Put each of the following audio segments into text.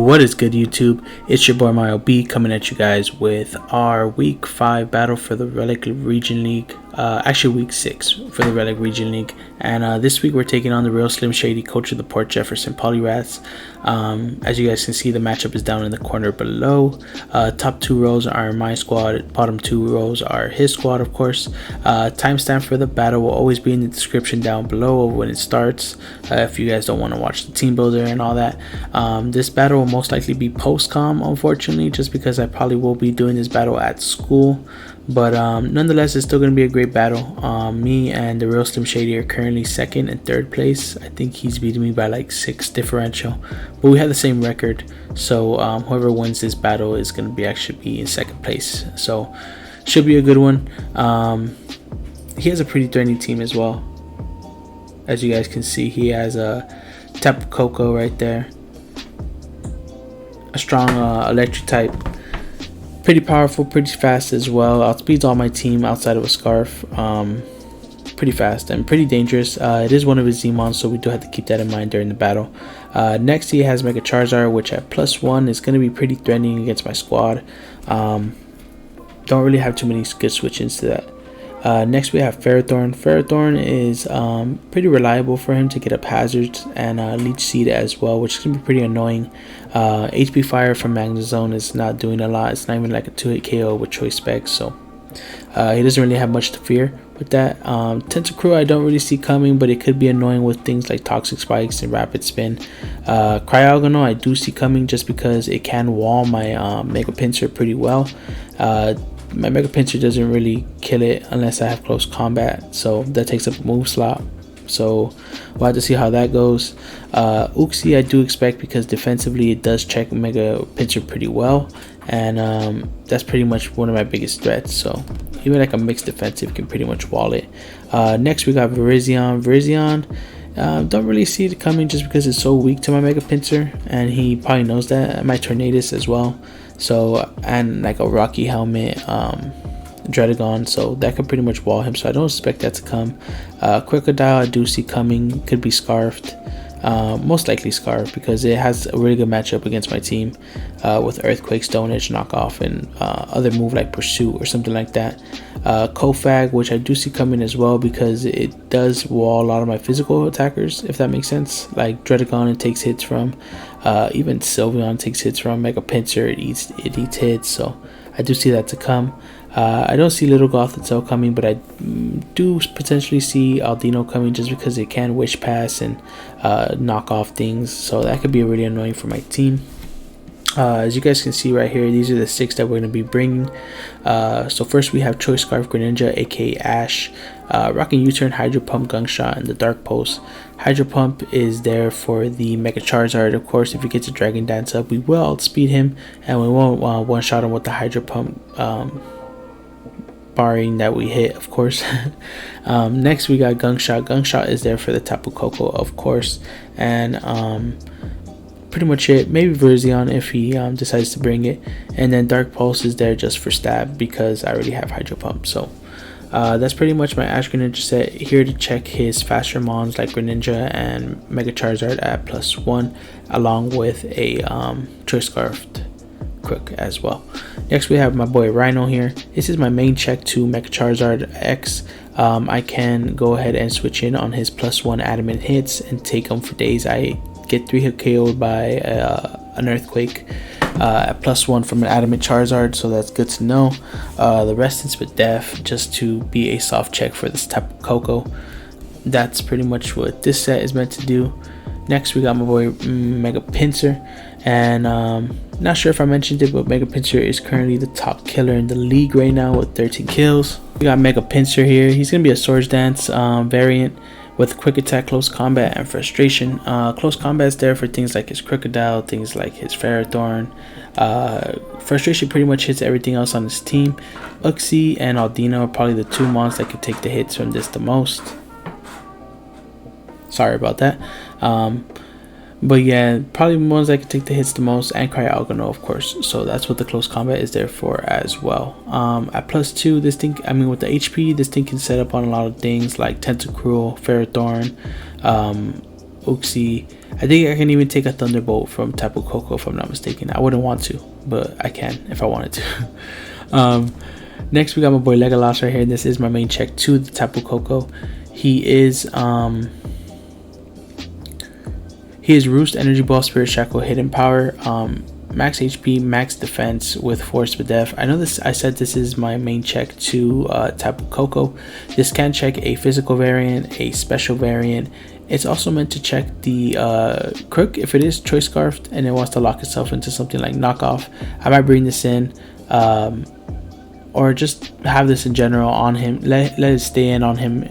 What is good, YouTube? It's your boy Mario B coming at you guys with our week 5 battle for the Relic Region League. Actually week 6 for the Relic Region League. And this week we're taking on the real Slimshady, coach of the Port Jefferson Polyrats. As you guys can see, the matchup is down in the corner below. Top 2 rows are my squad, bottom 2 rows are his squad, of course. Timestamp for the battle will always be in the description down below when it starts, if you guys don't want to watch the team builder and all that. This battle will most likely be post-com, unfortunately, just because I probably will be doing this battle at school. But nonetheless, it's still going to be a great battle. Me and the real Slimshady are currently 2nd and 3rd place. I think he's beating me by like 6 differential, but we have the same record. So whoever wins this battle is going to be actually be in 2nd place. So should be a good one. He has a pretty threatening team as well. As you guys can see, he has a Tapu Koko right there, a strong electric type. Pretty powerful, pretty fast as well. Outspeeds all my team outside of a Scarf. Pretty fast and pretty dangerous. It is one of his Z-Mons, so we do have to keep that in mind during the battle. Next, he has Mega Charizard, which at +1 is going to be pretty threatening against my squad. Don't really have too many good switch-ins to that. Next, we have Ferrothorn. Ferrothorn is pretty reliable for him to get up hazards and Leech Seed as well, which is going to be pretty annoying. HP Fire from Magnezone is not doing a lot. It's not even like a 2-hit KO with choice specs, so he doesn't really have much to fear with that. Tentacruel I don't really see coming, but it could be annoying with things like Toxic Spikes and Rapid Spin. Cryogonal I do see coming just because it can wall my Mega Pinsir pretty well. My Mega Pinsir doesn't really kill it unless I have close combat, so that takes up a move slot. So we'll have to see how that goes. Uxie I do expect because defensively it does check Mega Pinsir pretty well, and that's pretty much one of my biggest threats. So even like a mixed defensive can pretty much wall it. Next we got Virizion. Virizion, don't really see it coming just because it's so weak to my Mega Pinsir, and he probably knows that. My Tornadus as well. So, and like a Rocky Helmet, Dredagon, so that could pretty much wall him, so I don't expect that to come. Crocodile I do see coming, could be Scarfed, most likely Scarfed because it has a really good matchup against my team with Earthquake, Stone Edge, Knockoff, and other move like Pursuit or something like that. Kofag, which I do see coming as well because it does wall a lot of my physical attackers, if that makes sense. Like Dredagon it takes hits from, even Sylveon takes hits from. Mega Pinsir it eats hits, so I do see that to come. I don't see Little Gothitelle coming, but I do potentially see Aldino coming just because it can Wish Pass and knock off things, so that could be really annoying for my team. As you guys can see right here, these are the 6 that we're going to be bringing. So first we have Choice Scarf Greninja, aka Ash, Rocking U-Turn, Hydro Pump, Gunk Shot, and the Dark Pulse. Hydro Pump is there for the Mega Charizard. Of course, if he gets a Dragon Dance up, we will outspeed him, and we won't one-shot him with the Hydro Pump, barring that we hit, of course. Next we got Gunk Shot. Gunk Shot is there for the Tapu Koko, of course, and pretty much it. Maybe Virizion if he decides to bring it, and then Dark Pulse is there just for stab because I already have Hydro Pump. So that's pretty much my Ash Greninja set. Here to check his faster mons like Greninja and Mega Charizard at +1, along with a Choice Scarfed Crook as well. Next we have my boy Rhino here. This is my main check to Mega Charizard X. I can go ahead and switch in on his +1 adamant hits and take him for days. I get 3-hit KO'd by an Earthquake at +1 from an adamant Charizard, so that's good to know. The rest is with Def just to be a soft check for this Tapu Koko. That's pretty much what this set is meant to do. Next we got my boy Mega Pinsir, and not sure if I mentioned it, but Mega Pinsir is currently the top killer in the league right now with 13 kills. We got Mega Pinsir here. He's gonna be a Swords Dance variant with quick attack, close combat, and frustration. Close combat is there for things like his Crocodile, things like his Ferrothorn. Frustration pretty much hits everything else on his team. Uxie and Aldino are probably the 2 mons that could take the hits from this the most. Sorry about that. But yeah, probably the ones that can take the hits the most, and Cryogonal, of course. So that's what the close combat is there for as well. At +2, this thing, I mean with the HP, this thing can set up on a lot of things like Tentacruel, Ferrothorn, Uxie, I think I can even take a Thunderbolt from Tapu Koko if I'm not mistaken. I wouldn't want to, but I can if I wanted to. Next, we got my boy Legolas right here. This is my main check to the Tapu Koko. He is Roost, Energy Ball, Spirit Shackle, Hidden Power, max HP, max defense with Force Def. I know this. I said this is my main check to Tapu Koko. This can check a physical variant, a special variant. It's also meant to check the Crook if it is Choice Scarfed and it wants to lock itself into something like Knockoff. I might bring this in, or just have this in general on him. Let it stay in on him.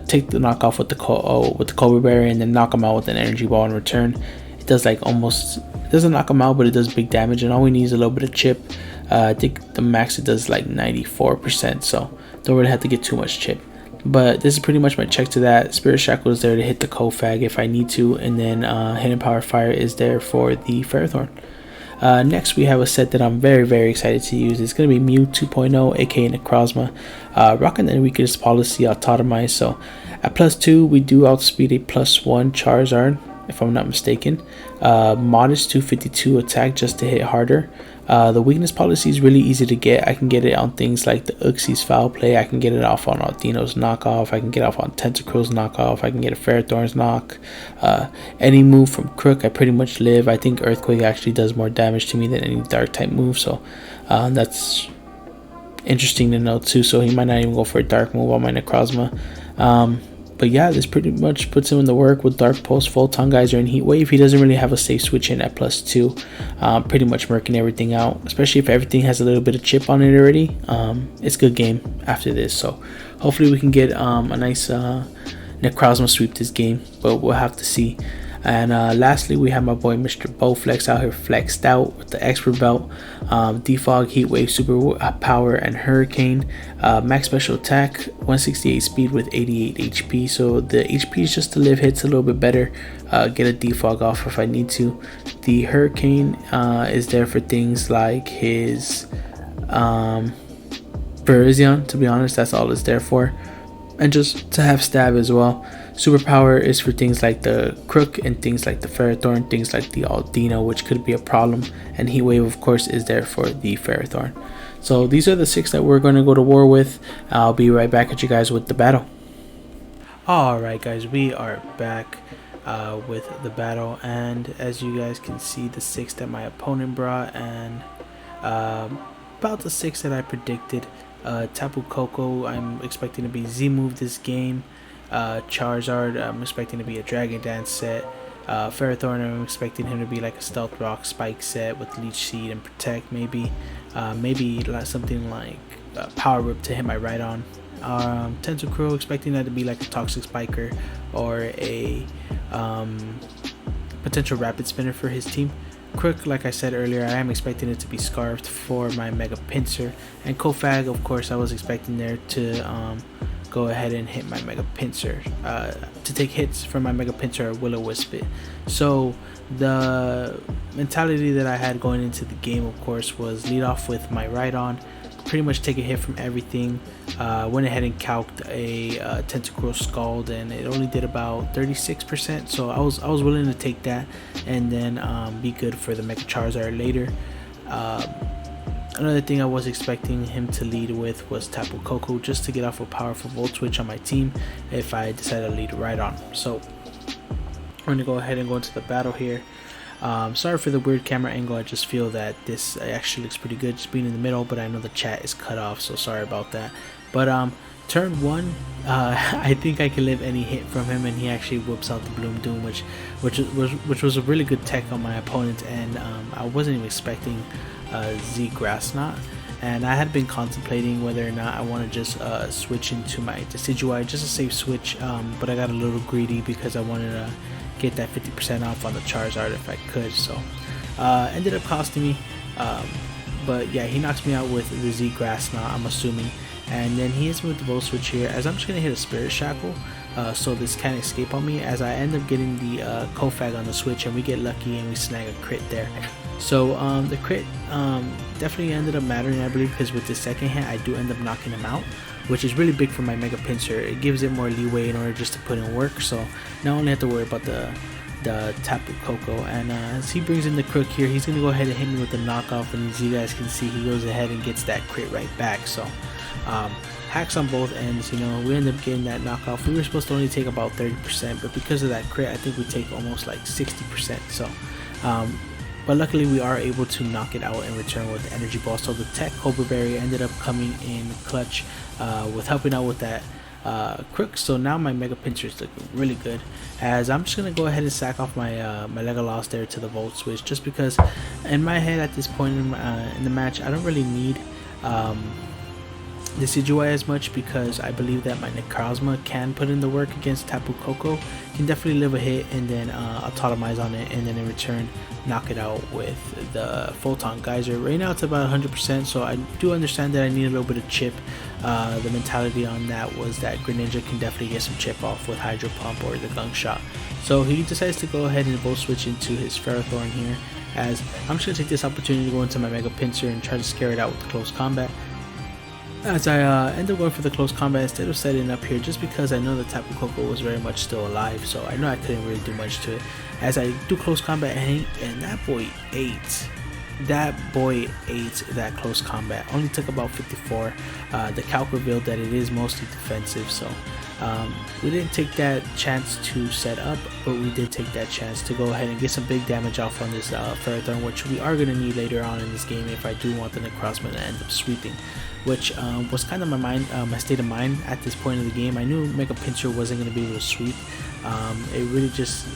Take the knockoff with the Cobra Berry and then knock him out with an Energy Ball in return. It does like almost, it doesn't knock him out, but it does big damage, and all we need is a little bit of chip. I think the max it does like 94%, so don't really have to get too much chip. But this is pretty much my check to that. Spirit Shackle is there to hit the Kofag if I need to, and then Hidden Power Fire is there for the Ferrothorn. Next, we have a set that I'm very excited to use. It's going to be Mew 2.0, aka Necrozma. Rocking the weakest policy, Autotomize. So at +2, we do outspeed a +1 Charizard, if I'm not mistaken. Modest 252 attack just to hit harder. The weakness policy is really easy to get. I can get it on things like the Uxie's Foul Play. I can get it off on Aldino's Knockoff. I can get it off on Tentacruel's Knockoff. I can get a Ferrothorn's Knock. Any move from Crook, I pretty much live. I think Earthquake actually does more damage to me than any Dark type move, so that's interesting to know too. So he might not even go for a Dark move on my Necrozma. But yeah, this pretty much puts him in the work with Dark Pulse, Photon Geyser, and Heat Wave. He doesn't really have a safe switch in at +2. Pretty much murking everything out, especially if everything has a little bit of chip on it already. It's a good game after this, so hopefully we can get a nice Necrozma sweep this game, but we'll have to see. And lastly, we have my boy Mr. Bowflex out here flexed out with the Expert Belt, Defog, Heat Wave, Super Power, and Hurricane. Max Special Attack, 168 speed with 88 HP. So the HP is just to live hits a little bit better. Get a Defog off if I need to. The Hurricane is there for things like his Virizion. To be honest, that's all it's there for. And just to have Stab as well. Superpower is for things like the Crook and things like the Ferrothorn, things like the Aldino, which could be a problem. And Heat Wave, of course, is there for the Ferrothorn. So these are the 6 that we're going to go to war with. I'll be right back at you guys with the battle. Alright guys, we are back with the battle. And as you guys can see, the 6 that my opponent brought and about the 6 that I predicted. Tapu Koko, I'm expecting to be Z-move this game. Charizard, I'm expecting to be a Dragon Dance set. Ferrothorn, I'm expecting him to be like a Stealth Rock Spike set with Leech Seed and Protect, maybe. Maybe like something like Power Whip to hit my Rhydon. Tentacruel, expecting that to be like a Toxic Spiker or a potential Rapid Spinner for his team. Crook, like I said earlier, I am expecting it to be Scarfed for my Mega Pinsir. And Kofag, of course, I was expecting there to go ahead and hit my Mega Pinsir. To take hits from my Mega Pinsir or Will-O-Wisp it. So the mentality that I had going into the game, of course, was lead off with my Rhydon, pretty much take a hit from everything. Went ahead and calced a Tentacruel Scald, and it only did about 36%, so I was willing to take that and then be good for the Mega Charizard later. Another thing I was expecting him to lead with was Tapu Koko, just to get off a powerful Volt Switch on my team if I decide to lead Rhydon. So I'm going to go ahead and go into the battle here. Sorry for the weird camera angle. I just feel that this actually looks pretty good just being in the middle, but I know the chat is cut off, so sorry about that. But turn 1, I think I can live any hit from him, and he actually whips out the Bloom Doom, which was a really good tech on my opponent, and I wasn't even expecting Z Grass Knot. And I had been contemplating whether or not I want to just switch into my Decidueye, just a safe switch, but I got a little greedy because I wanted to get that 50% off on the Charizard if I could. So ended up costing me, but yeah, he knocks me out with the Z Grass Knot, I'm assuming. And then he hits me with the Volt Switch here, as I'm just going to hit a Spirit Shackle, so this can't escape on me, as I end up getting the Kofag on the switch, and we get lucky and we snag a crit there. So the crit definitely ended up mattering, I believe, because with the second hit I do end up knocking him out, which is really big for my Mega Pinsir. It gives it more leeway in order just to put in work, so now I only have to worry about the the Tapu Koko. And as he brings in the Crook here, he's going to go ahead and hit me with the knockoff, and as you guys can see, he goes ahead and gets that crit right back. So hacks on both ends. You know, we end up getting that knockoff. We were supposed to only take about 30%, but because of that crit, I think we take almost like 60%. So but luckily we are able to knock it out in return with the energy ball. So the tech Cobra Berry ended up coming in clutch with helping out with that Crook. So now my Mega Pincer is looking really good, as I'm just gonna go ahead and sack off my my Legolas there to the Volt Switch, just because in my head at this point in the match I don't really need the Decidueye as much, because I believe that my Necrozma can put in the work against Tapu Koko, can definitely live a hit and then autotomize on it, and then in return knock it out with the Photon Geyser. Right now it's about 100%, so I do understand that I need a little bit of chip. The mentality on that was that Greninja can definitely get some chip off with Hydro Pump or the Gunk Shot. So he decides to go ahead and Volt Switch into his Ferrothorn here, as I'm just going to take this opportunity to go into my Mega Pincer and try to scare it out with the close combat. As I end up going for the close combat instead of setting up here, just because I know that Tapu Koko was very much still alive, so I know I couldn't really do much to it. As I do close combat, and that boy ate. That boy ate that close combat. Only took about 54. The calc revealed that it is mostly defensive, so we didn't take that chance to set up, but we did take that chance to go ahead and get some big damage off on this Ferrothorn, which we are going to need later on in this game if I do want the Necrozma to end up sweeping, which was kind of my state of mind at this point of the game. I knew Mega Pincer wasn't going to be able to sweep. It really just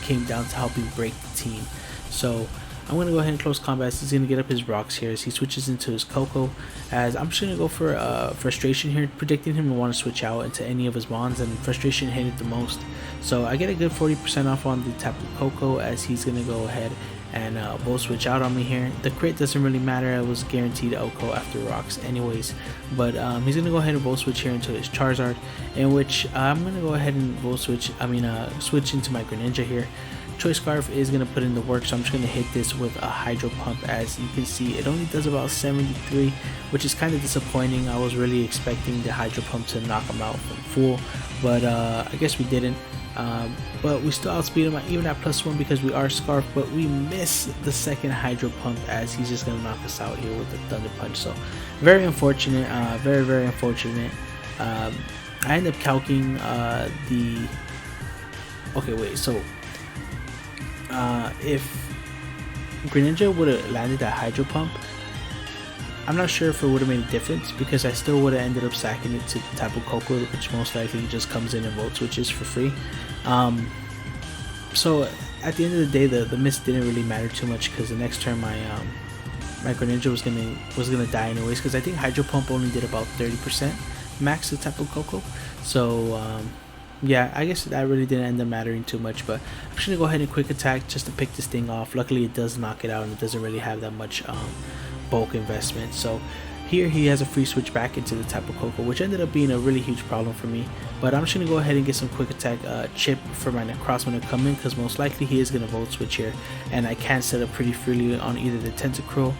came down to helping break the team. So I'm going to go ahead and close combat. He's going to get up his rocks here as he switches into his Koko, as I'm just going to go for Frustration here, predicting him to want to switch out into any of his Mons, and Frustration hit it the most. So I get a good 40% off on the Tapu Koko, as he's going to go ahead and Volt Switch out on me here. The crit doesn't really matter, I was guaranteed Oko after rocks anyways, but he's going to go ahead and Volt Switch here into his Charizard, in which I'm going to go ahead and switch into my Greninja here. Choice Scarf is going to put in the work, so I'm just going to hit this with a Hydro Pump. As you can see, it only does about 73, which is kind of disappointing. I was really expecting the Hydro Pump to knock him out from full, but I guess we didn't. But we still outspeed him even at +1 because we are Scarf, but we miss the second Hydro Pump, as he's just going to knock us out here with the Thunder Punch. So very unfortunate, very unfortunate. I end up calcing if Greninja would have landed that Hydro Pump, I'm not sure if it would have made a difference, because I still would have ended up sacking it to Tapu Koko, which most likely just comes in and Volt Switches for free. So at the end of the day, the miss didn't really matter too much, because the next turn my Greninja was gonna die anyways, because I think Hydro Pump only did about 30% max to Tapu Koko. So yeah, I guess that really didn't end up mattering too much, but I'm just gonna go ahead and quick attack just to pick this thing off. Luckily it does knock it out, and it doesn't really have that much bulk investment. So here he has a free switch back into the Tapu Koko, which ended up being a really huge problem for me. But I'm just gonna go ahead and get some quick attack chip for my Necrozma to come in, because most likely he is gonna Volt Switch here, and I can set up pretty freely on either the Tentacruel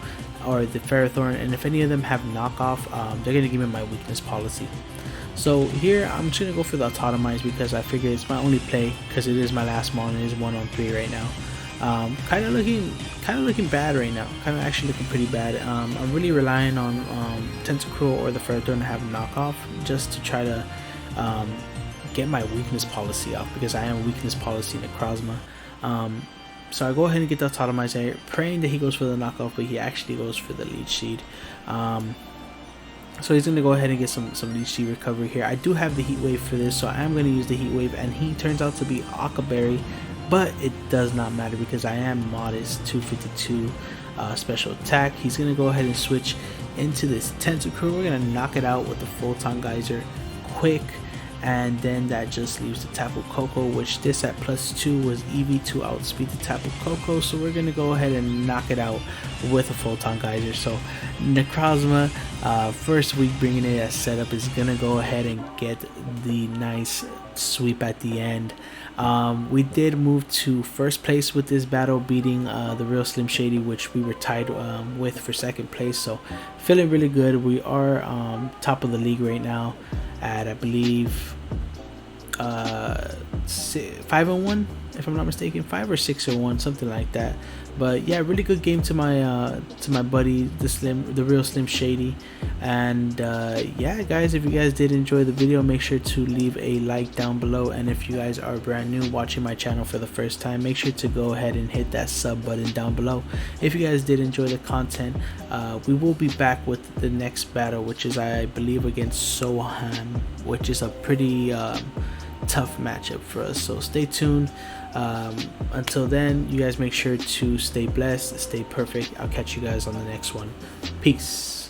or the Ferrothorn, and if any of them have knockoff, they're gonna give me my weakness policy. So here I'm just gonna go for the Autotomize, because I figure it's my only play, because it is my last mon, it is 1-on-3 right now. Kind of looking bad right now, kind of actually looking pretty bad. I'm really relying on Tentacruel or the Ferrothorn to have knockoff, just to try to get my weakness policy off, because I am weakness policy Necrozma. So I go ahead and get the Autotomize here, praying that he goes for the knockoff, but he actually goes for the Leech Seed. So he's going to go ahead and get some Leech Seed recovery here. I do have the Heat Wave for this, so I am going to use the Heat Wave, and he turns out to be Akaberry, but it does not matter because I am modest 252 special attack. He's going to go ahead and switch into this Tentacruel. We're going to knock it out with the Photon Geyser quick, and then that just leaves the Tapu Koko, which this at +2 was EV to outspeed the Tapu Koko, so we're going to go ahead and knock it out with a Photon Geyser. So Necrozma, first week bringing it as setup, is going to go ahead and get the nice sweep at the end. We did move to first place with this battle, beating the real Slimshady, which we were tied with for second place, so feeling really good. We are top of the league right now at, I believe, 5-1, if I'm not mistaken, 5 or 6-1, something like that. But yeah, really good game to my buddy, the real Slimshady. And yeah, guys, if you guys did enjoy the video, make sure to leave a like down below. And if you guys are brand new watching my channel for the first time, make sure to go ahead and hit that sub button down below. If you guys did enjoy the content, we will be back with the next battle, which is, I believe, against Sohan, which is a pretty tough matchup for us. So stay tuned. Until then, you guys make sure to stay blessed, stay perfect. I'll catch you guys on the next one. Peace.